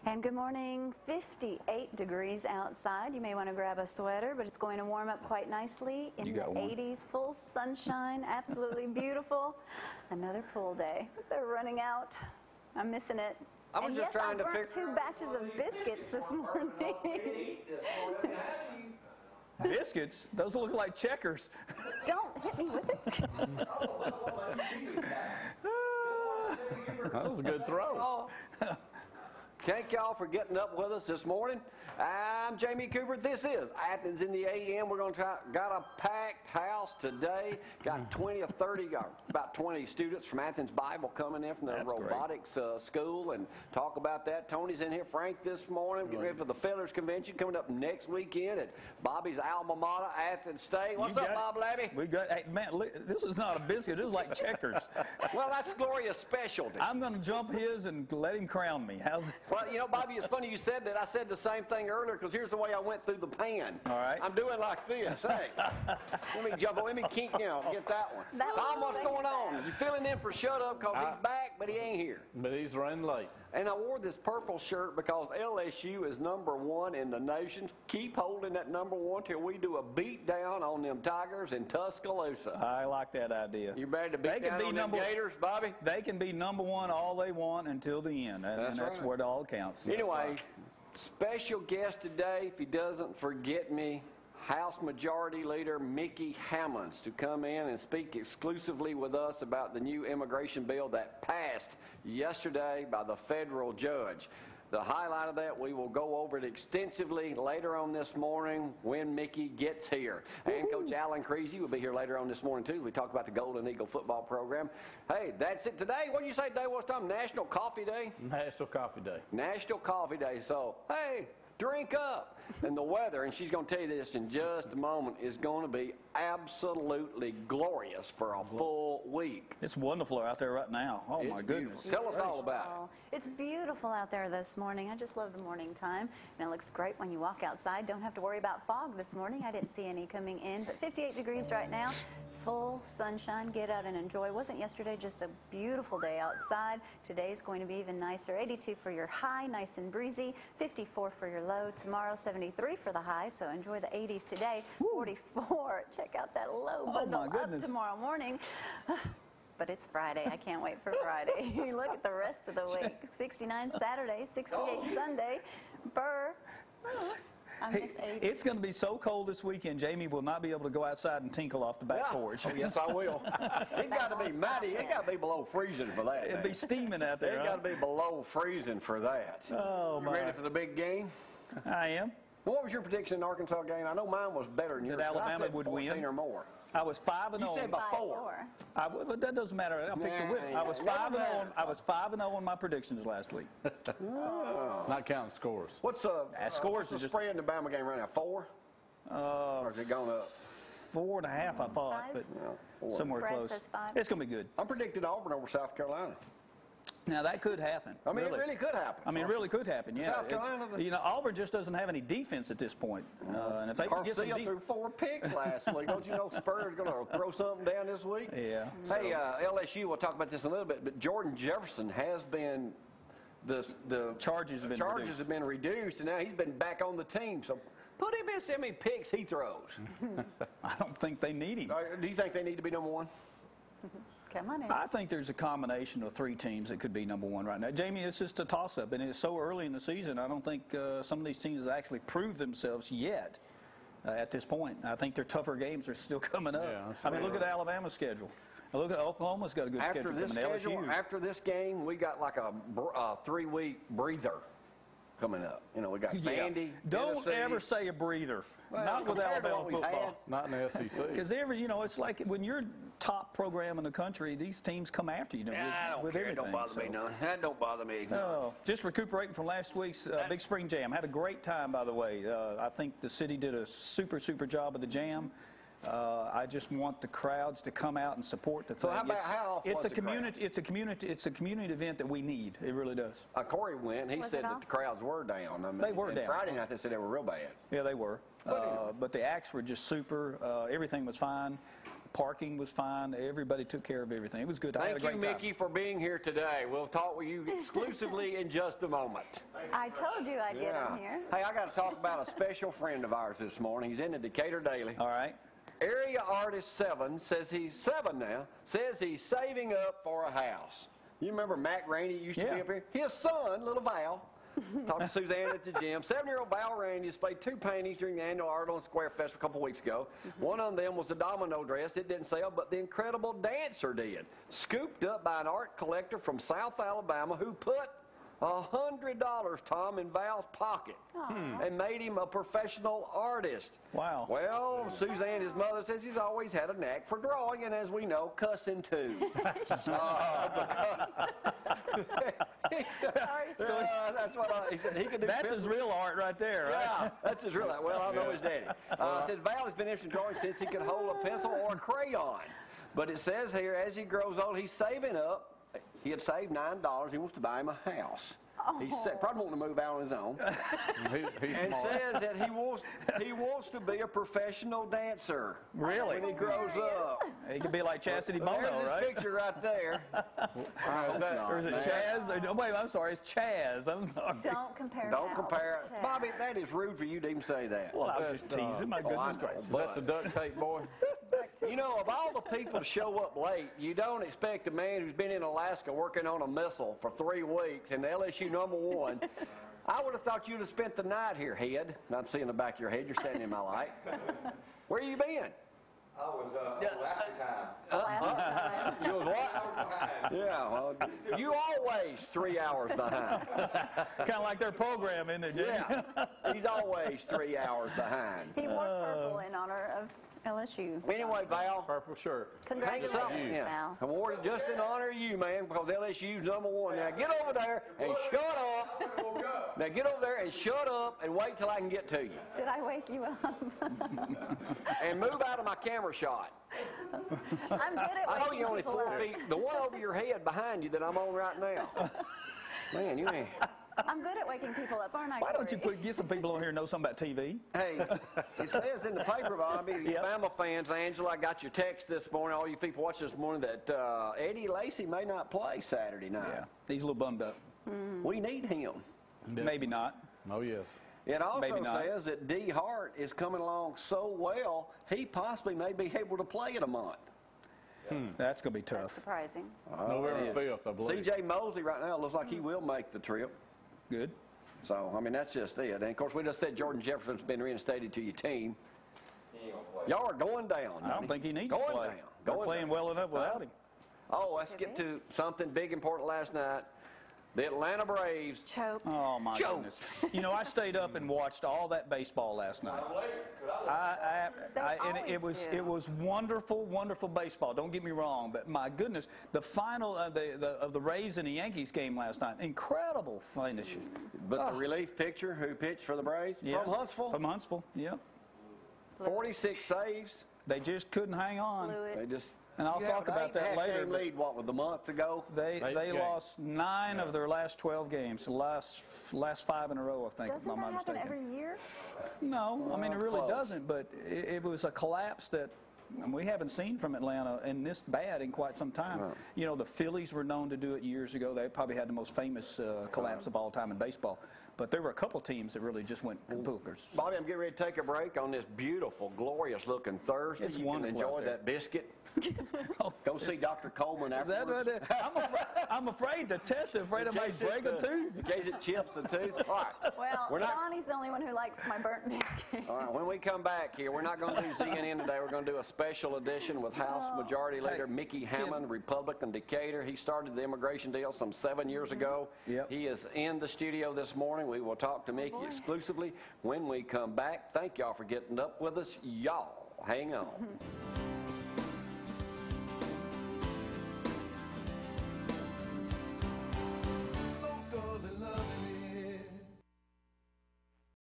And good morning. 58 degrees outside. You may want to grab a sweater, but it's going to warm up quite nicely in the 80s. Full sunshine, absolutely beautiful. Another pool day. They're running out. I'm missing it. And yes, I brought 2 batches of biscuits this morning. Biscuits? Those look like checkers. Don't hit me with it. That was a good throw. Thank y'all for getting up with us this morning. I'm Jamie Cooper. This is Athens in the AM. We're going to got a packed house today. Got 20 or 30, about 20 students from Athens Bible coming in from the robotics school and talk about that. Tony's in here. Frank this morning. Getting ready for the Fellows Convention coming up next weekend at Bobby's alma mater, Athens State. What's up, Bob Labbe? We got. Hey, man, this is not a biscuit. This is like checkers. Well, that's Gloria's specialty. I'm going to jump his and let him crown me. How's it? Well, you know, Bobby, it's funny you said that. I said the same thing earlier because here's the way I went through the pan. All right. I'm doing like this. Hey, let me jump on. Let me kink, get that one. Tom, what's going on? You filling in for Shut Up because he's back, but he ain't here. But he's running late. And I wore this purple shirt because LSU is #1 in the nation. Keep holding that #1 till we do a beat down on them Tigers in Tuscaloosa. I like that idea. You ready to beat down on them Gators, Bobby? They can be #1 all they want until the end, and that's where it all counts. Anyway, special guest today, if he doesn't forget me, House Majority Leader Mickey Hammonds to come in and speak exclusively with us about the new immigration bill that passed yesterday by the federal judge. The highlight of that, we will go over it extensively later on this morning when Mickey gets here. And Coach Alan Creasy will be here later on this morning, too. We talk about the Golden Eagle football program. Hey, that's it today. What did you say today? What's time? National Coffee Day? National Coffee Day. National Coffee Day. So, hey, drink up. And the weather, and she's going to tell you this in just a moment, is going to be absolutely glorious for a full week. It's wonderful out there right now. Oh, my goodness. Tell us all about it. It's beautiful out there this morning. I just love the morning time. And it looks great when you walk outside. Don't have to worry about fog this morning. I didn't see any coming in. But 58 degrees right now. Full sunshine. Get out and enjoy. Wasn't yesterday just a beautiful day outside? Today's going to be even nicer. 82 for your high, nice and breezy. 54 for your low. Tomorrow, 73 for the high. So enjoy the 80s today. 44. Check out that low bundle up tomorrow morning. But it's Friday. I can't wait for Friday. Look at the rest of the week. 69 Saturday, 68 Sunday. Burr. It's going to be so cold this weekend, Jamie will not be able to go outside and tinkle off the back porch. Oh, yes, I will. It got to be mighty. It got to be below freezing for that. It'll be steaming out there. It got to be below freezing for that. Oh, you ready for the big game? I am. What was your prediction in the Arkansas game? I know mine was better than yours. That Alabama would win. 14 or more. I was 5-0. You said before. But that doesn't matter. I'll pick the win. I was 5-0. I was 5-0 on my predictions last week. Not counting scores. What's scores? The spread in the Bama game right now? 4? Or has it gone up? 4.5, I thought, but somewhere close. It's going to be good. I'm predicting Auburn over South Carolina. Now, that could happen. I mean, it really could happen. I mean, it really could happen, yeah. South Carolina. You know, Auburn just doesn't have any defense at this point. And if they can get some threw 4 picks last week. Don't you know Spurs going to throw something down this week? Yeah. Hey, LSU, we'll talk about this in a little bit, but Jordan Jefferson has been, the charges have been reduced, and now he's been back on the team. So put him in, see how many picks he throws. I don't think they need him. Do you think they need to be #1? Come on in. I think there's a combination of 3 teams that could be #1 right now. Jamie, it's just a toss-up, and it's so early in the season. I don't think some of these teams have actually proved themselves yet at this point. I think their tougher games are still coming up. Yeah, I mean, look at Alabama's schedule. Look at Oklahoma's got a good schedule coming. LSU. After this game, we got like a 3-week breather coming up. You know, we got Vandy, Don't ever say a breather. Not with Alabama football. Not in the SEC. Because it's like when you're top program in the country, these teams come after you. I don't care. It don't bother me none. That don't bother me. No. Just recuperating from last week's Big Spring Jam. Had a great time, by the way. I think the city did a super job of the jam. I just want the crowds to come out and support the thing. So how it's a community event that we need. It really does. Corey went. He said that the crowds were down. I mean, they were down. Friday night they said they were real bad. Yeah, they were. But the acts were just super. Everything was fine. Parking was fine. Everybody took care of everything. It was good. I had a Thank you, great time. Mickey, for being here today. We'll talk with you exclusively in just a moment. I told you I'd get him here. Hey, I got to talk about a special friend of ours this morning. He's in the Decatur Daily. All right. Area Artist 7 says he's 7 now, says he's saving up for a house. You remember Mac Rainey used to be up here? His son, little Val, talked to Suzanne at the gym. 7-year-old Val Rainey displayed 2 paintings during the annual Art on Square Fest a couple weeks ago. One of them was the domino dress. It didn't sell, but the incredible dancer did. Scooped up by an art collector from South Alabama who put $100, Tom, in Val's pocket and made him a professional artist. Wow. Well, Suzanne, his mother, says he's always had a knack for drawing, and as we know, cussing too. Sorry, That's what he said. He could do. That's his real art right there, right? Yeah, that's his real art. Well, I know his daddy. Says Val has been interested in drawing since he could hold a pencil or a crayon. But it says here, as he grows old, he's saving up. He had saved $9. He wants to buy him a house. He probably wanting to move out on his own. And says that he wants to be a professional dancer. Really? When he grows up. He could be like Chastity Bono, There's his right? picture right there. Or is it Chaz? Oh, wait, I'm sorry. It's Chaz. I'm sorry. don't compare Don't Val compare. to Chaz. Bobby, that is rude for you to even say that. Well, I was just teasing. My goodness gracious. Is that the duct tape boy? You know, of all the people to show up late, you don't expect a man who's been in Alaska working on a missile for 3 weeks and the LSU #1. I would have thought you'd have spent the night here, head. And I'm seeing the back of your head. You're standing in my light. Where you been? I was last time. You was what? Yeah, well, you always 3 hours behind. Kind of like their program, isn't it, Jimmy? Yeah, he's always 3 hours behind. He wore purple in honor of LSU. Anyway, Val, Purple shirt. Congratulations, Val. awarded just in honor of you, man, because LSU's #1. Now get over there and shut up. Now get over there and shut up and wait till I can get to you. Did I wake you up? And move out of my camera shot. I'm good at I know waking you're only people 4 up. feet. The one over your head behind you that I'm on right now. Man, you ain't. I'm good at waking people up, aren't I? Why don't you Corey? get some people on here who know something about TV? Hey, it says in the paper, Bobby, Yep. Bama fans, Angela, I got your text this morning, all you people watching this morning, that Eddie Lacy may not play Saturday night. Yeah, he's a little bummed up. We need him. Maybe not. Oh, yes. It also Maybe not. says that D. Hart is coming along so well, he possibly may be able to play in a month. That's going to be That's tough. surprising. November 5th, I believe. C.J. Mosley right now looks like he will make the trip. Good. So, I mean, that's just it. And, of course, we just said Jordan Jefferson's been reinstated to your team. He ain't gonna play. Y'all are going down. I don't think he needs to Going play. down. They're Going playing down. well enough without him. Oh, let's get to something big important last night. The Atlanta Braves. Choked. Oh, my Joe. goodness. You know, I stayed up and watched all that baseball last night. And it was wonderful, wonderful baseball. Don't get me wrong, but my goodness, the final of the Rays and the Yankees game last night, incredible finish. But the relief pitcher who pitched for the Braves Yeah. from Huntsville, From Huntsville, yeah. 46 saves. They just couldn't hang on. Blew it. They just. And I'll you talk have an about that 8.5 later, game but- lead, what, with a month to go? They games. lost 9 of their last 12 games, the last 5 in a row, I think, Doesn't if I'm that not happen mistaken. every year? No, I mean, it really Close. doesn't, but it was a collapse that we haven't seen from Atlanta in this bad in quite some time. Right. You know, the Phillies were known to do it years ago. They probably had the most famous collapse of all time in baseball. But there were a couple teams that really just went kapookers. Bobby, I'm getting ready to take a break on this beautiful, glorious-looking Thursday. It's You can wonderful enjoy out there. that biscuit. Oh, Go see Dr. Coleman is that afterwards. right? I'm afraid to test it, afraid I might break a tooth. In case it chips the tooth. All right. Well, We're not- Donnie's the only one who likes my burnt biscuit. All right, when we come back here, we're not going to do CNN today. We're going to do a special edition with House Majority Leader Hey, Mickey Kim. Hammond, Republican Decatur. He started the immigration deal some 7 years ago. Yep. He is in the studio this morning. We will talk to Mickey exclusively when we come back. Thank y'all for getting up with us. Y'all, hang on.